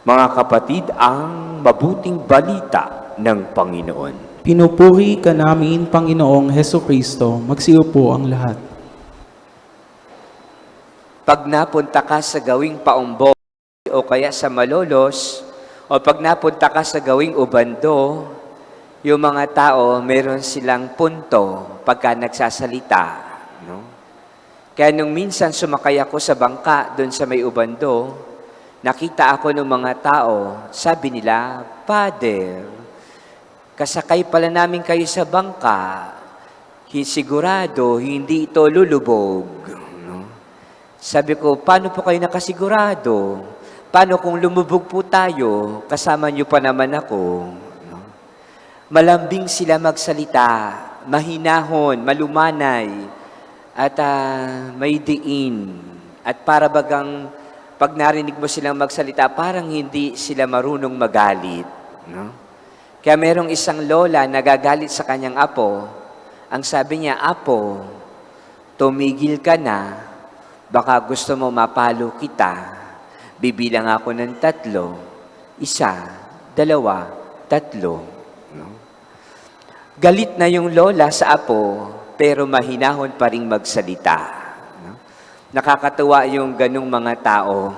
Mga kapatid, ang mabuting balita ng Panginoon. Pinupuri ka namin, Panginoong Hesukristo. Magsiupo ang lahat. Pag napunta ka sa gawing paumbo o kaya sa Malolos, o pag napunta ka sa gawing Ubando, yung mga tao, meron silang punto pagka nagsasalita. No? Kaya nung minsan sumakay ako sa bangka doon sa may Ubando, nakita ako ng mga tao, sabi nila, Father, kasakay pala namin kayo sa bangka, sigurado hindi ito lulubog. No? Sabi ko, paano po kayo nakasigurado? Paano kung lumubog po tayo, kasama niyo pa naman ako? No? Malambing sila magsalita, mahinahon, malumanay, at may diin. At para bagang pag narinig mo silang magsalita, parang hindi sila marunong magalit. No? Kaya merong isang lola nagagalit sa kanyang apo. Ang sabi niya, Apo, tumigil ka na, baka gusto mo mapalo kita. Bibilang ako ng 3, 1, 2, 3. No? Galit na yung lola sa apo, pero mahinahon pa rin magsalita. No? Nakakatuwa yung ganung mga tao.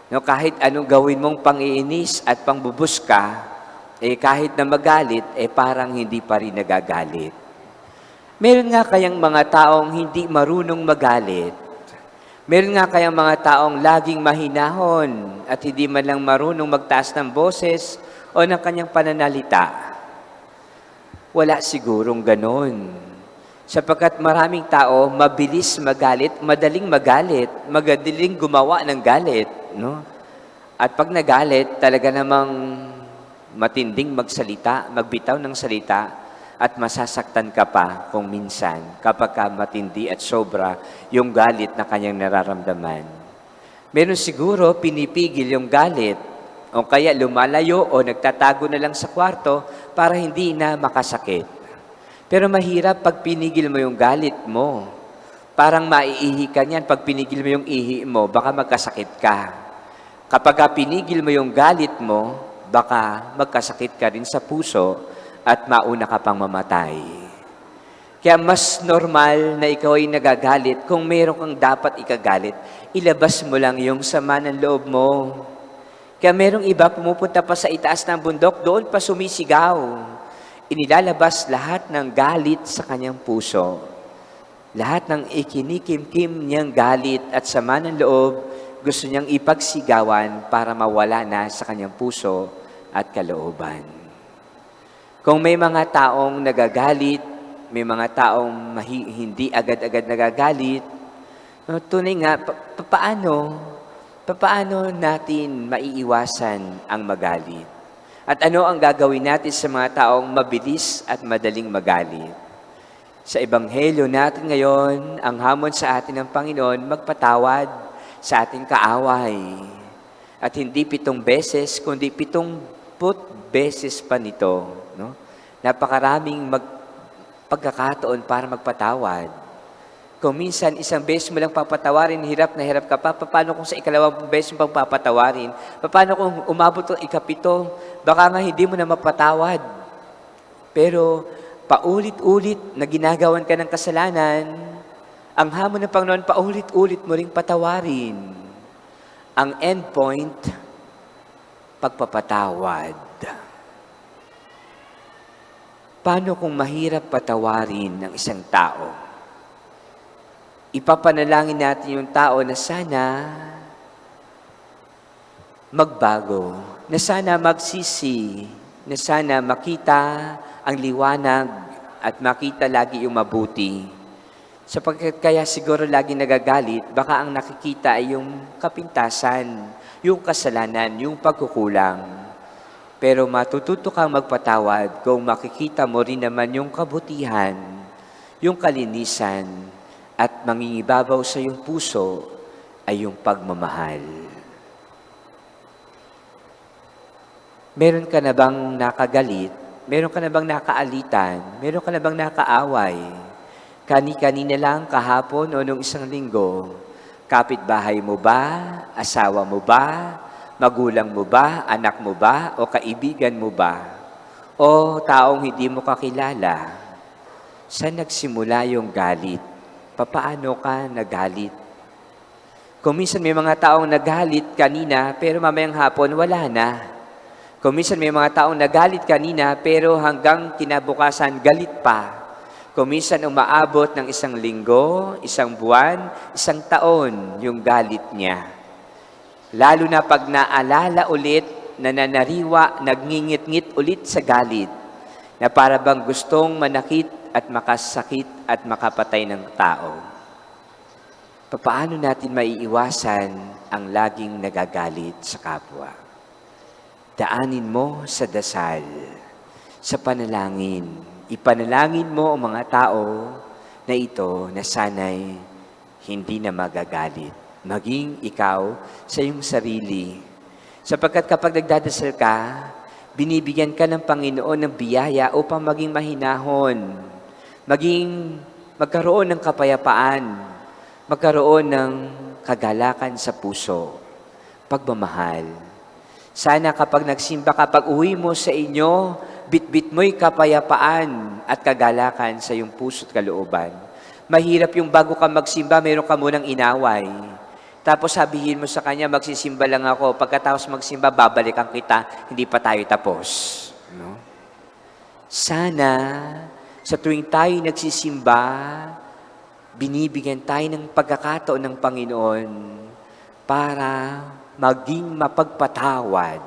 No, kahit anong gawin mong pang-iinis at pangbubus ka, kahit na magalit, parang hindi pa rin nagagalit. Meron nga kayang mga taong hindi marunong magalit. Meron nga kayang mga taong laging mahinahon at hindi man lang marunong magtaas ng boses o ng kanyang pananalita. Wala sigurong ganon. Sapagkat maraming tao mabilis magalit, madaling gumawa ng galit. No? At pag nagalit, talaga namang matinding magsalita, magbitaw ng salita, at masasaktan ka pa kung minsan kapag matindi at sobra yung galit na kanyang nararamdaman. Meron siguro pinipigil yung galit o kaya lumalayo o nagtatago na lang sa kwarto para hindi na makasakit. Pero mahirap pag pinigil mo yung galit mo. Parang maiihi ka niyan pag pinigil mo yung ihi mo, baka magkasakit ka. Kapag pinigil mo yung galit mo, baka magkasakit ka rin sa puso at mauna ka pang mamatay. Kaya mas normal na ikaw ay nagagalit. Kung meron kang dapat ikagalit, ilabas mo lang yung sama ng loob mo. Kaya merong iba pumupunta pa sa itaas ng bundok, doon pa sumisigaw. Inilalabas lahat ng galit sa kanyang puso. Lahat ng ikinikim-kim niyang galit at sama ng loob, gusto niyang ipagsigawan para mawala na sa kanyang puso at kalooban. Kung may mga taong nagagalit, may mga taong hindi agad-agad nagagalit, tunay nga, paano natin maiiwasan ang magalit? At ano ang gagawin natin sa mga taong mabilis at madaling magalit? Sa Ebanghelyo natin ngayon, ang hamon sa atin ng Panginoon, magpatawad sa ating kaaway. At hindi 7 beses, kundi 70 beses pa nito. No? Napakaraming pagkakataon para magpatawad. Kung minsan, 1 beses mo lang papatawarin, hirap na hirap ka pa, paano kung sa 2 beses mo pang papatawarin? Paano kung umabot ang 7, baka nga hindi mo na mapatawad. Pero paulit-ulit na ginagawan ka ng kasalanan, ang hamon ng Panginoon, paulit-ulit mo ring patawarin. Ang endpoint, pagpapatawad. Paano kung mahirap patawarin ng isang tao? Ipapanalangin natin yung tao na sana magbago, na sana magsisi, na sana makita ang liwanag at makita lagi yung mabuti. Sapagkat kaya siguro lagi nagagalit, baka ang nakikita ay yung kapintasan, yung kasalanan, yung pagkukulang. Pero matututo kang magpatawad kung makikita mo rin naman yung kabutihan, yung kalinisan, at mangingibabaw sa iyong puso ay yung pagmamahal. Meron ka na bang nakagalit? Meron ka na bang nakaalitan? Meron ka na bang nakaaway? Kani-kanina lang kahapon o nung 1 linggo? Kapitbahay mo ba? Asawa mo ba? Magulang mo ba, anak mo ba, o kaibigan mo ba? O taong hindi mo kakilala? Saan nagsimula yung galit? Papaano ka nagalit? Kung minsan may mga taong nagalit kanina, pero mamayang hapon wala na. Kung minsan may mga taong nagalit kanina, pero hanggang kinabukasan galit pa. Kung minsan umaabot ng 1 linggo, 1 buwan, 1 taon yung galit niya. Lalo na pag naalala ulit, nananariwa, nagngingit-ngit ulit sa galit, na para bang gustong manakit at makasakit at makapatay ng tao. Paano natin maiiwasan ang laging nagagalit sa kapwa? Daanin mo sa dasal, sa panalangin. Ipanalangin mo ang mga tao na ito na sana'y hindi na magagalit. Maging ikaw sa iyong sarili. Sapagkat kapag nagdadasal ka, binibigyan ka ng Panginoon ng biyaya upang maging mahinahon, magkaroon ng kapayapaan, magkaroon ng kagalakan sa puso, pagmamahal. Sana kapag nagsimba, kapag uwi mo sa inyo, bitbit mo'y kapayapaan at kagalakan sa iyong puso't kalooban. Mahirap yung bago ka magsimba, meron ka munang inaway. Tapos sabihin mo sa kanya, magsisimba lang ako. Pagkatapos magsimba, babalikan kita, hindi pa tayo tapos. No? Sana, sa tuwing tayo nagsisimba, binibigyan tayo ng pagkakataon ng Panginoon para maging mapagpatawad,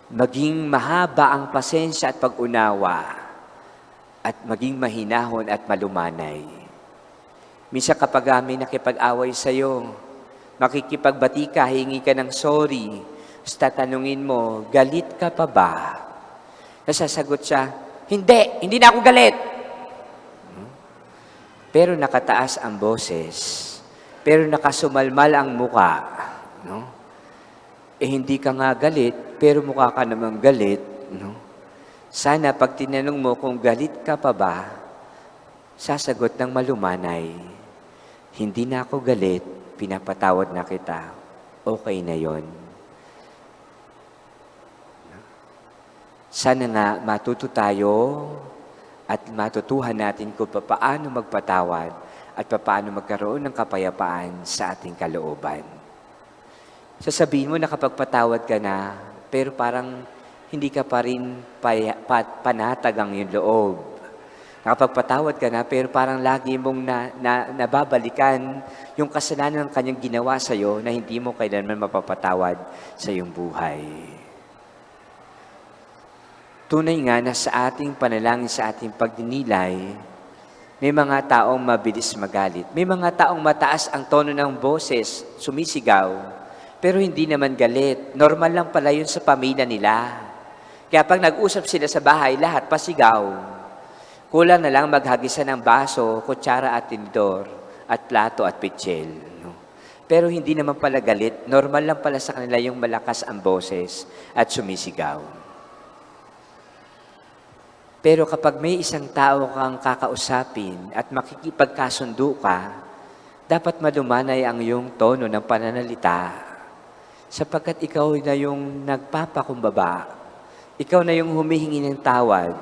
maging mahaba ang pasensya at pag-unawa, at maging mahinahon at malumanay. Minsan kapag may nakipag-away sa'yo, makikipagbati ka, hingi ka ng sorry, tatanungin mo, galit ka pa ba? Nasasagot siya, hindi na ako galit. Pero nakataas ang boses, pero nakasumalmal ang muka. No? Hindi ka nga galit, pero mukha ka namang galit. No? Sana pag tinanong mo kung galit ka pa ba, sasagot ng malumanay, hindi na ako galit, pinapatawad na kita, okay na yon. Sana nga matuto tayo at matutuhan natin kung paano magpatawad at paano magkaroon ng kapayapaan sa ating kalooban. Sasabihin mo na kapag patawad ka na, pero parang hindi ka pa rin panatag ang iyong loob. Nakapagpatawad ka na, pero parang lagi mong nababalikan yung kasalanan ng kanyang ginawa sa iyo na hindi mo kailanman mapapatawad sa iyong buhay. Tunay nga na sa ating panalangin, sa ating pagdinilay, may mga taong mabilis magalit. May mga taong mataas ang tono ng boses, sumisigaw, pero hindi naman galit. Normal lang pala yun sa pamilya nila. Kaya pag nag-usap sila sa bahay, lahat pasigaw. Kulang na lang maghagisan ng baso, kutsara at tinidor, at plato at pitsil. No? Pero hindi naman pala galit. Normal lang pala sa kanila yung malakas ang boses at sumisigaw. Pero kapag may isang tao kang kakausapin at makikipagkasundo ka, dapat malumanay ang iyong tono ng pananalita. Sapagkat ikaw na yung nagpapakumbaba, ikaw na yung humihingi ng tawad,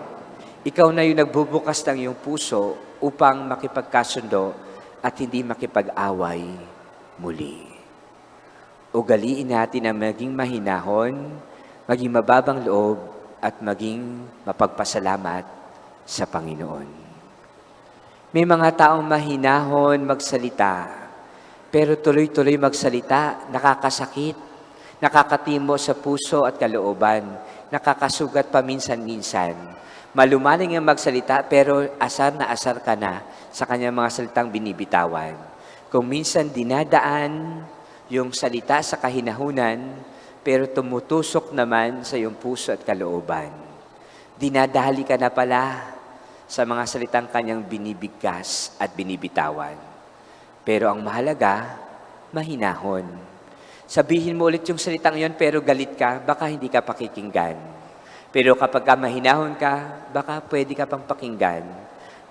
ikaw na yung nagbubukas ng iyong puso upang makipagkasundo at hindi makipag-away muli. Ugaliin natin na maging mahinahon, maging mababang loob, at maging mapagpasalamat sa Panginoon. May mga taong mahinahon magsalita, pero tuloy-tuloy magsalita, nakakasakit, nakakatimo sa puso at kalooban, nakakasugat paminsan-minsan. Malumaning ang magsalita, pero asar na asar ka na sa kanyang mga salitang binibitawan. Kung minsan dinadaan yung salita sa kahinahunan, pero tumutusok naman sa iyong puso at kalooban. Dinadali ka na pala sa mga salitang kanyang binibigkas at binibitawan. Pero ang mahalaga, mahinahon. Sabihin mo ulit yung salitang yon, pero galit ka, baka hindi ka pakikinggan. Pero kapag ka mahinahon ka, baka pwede ka pang pakinggan.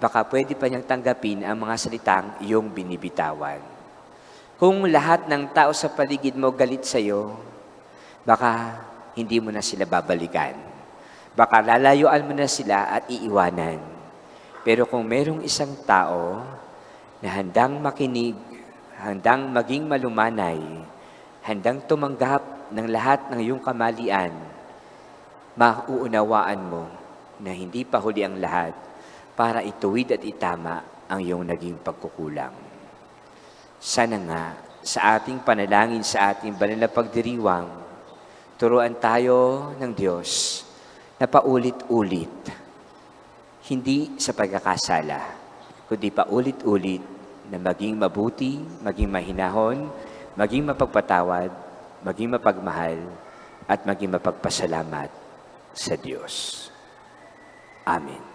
Baka pwede pa niyang tanggapin ang mga salitang iyong binibitawan. Kung lahat ng tao sa paligid mo galit sa iyo, baka hindi mo na sila babalikan. Baka lalayuan mo na sila at iiwanan. Pero kung merong isang tao na handang makinig, handang maging malumanay, handang tumanggap ng lahat ng iyong kamalian, mauunawaan mo na hindi pa huli ang lahat para ituwid at itama ang iyong naging pagkukulang. Sana nga sa ating panalangin, sa ating banal na pagdiriwang, turuan tayo ng Diyos na paulit-ulit, hindi sa pagkakasala, kundi paulit-ulit na maging mabuti, maging mahinahon, maging mapagpatawad, maging mapagmahal, at maging mapagpasalamat sa Diyos. Amen.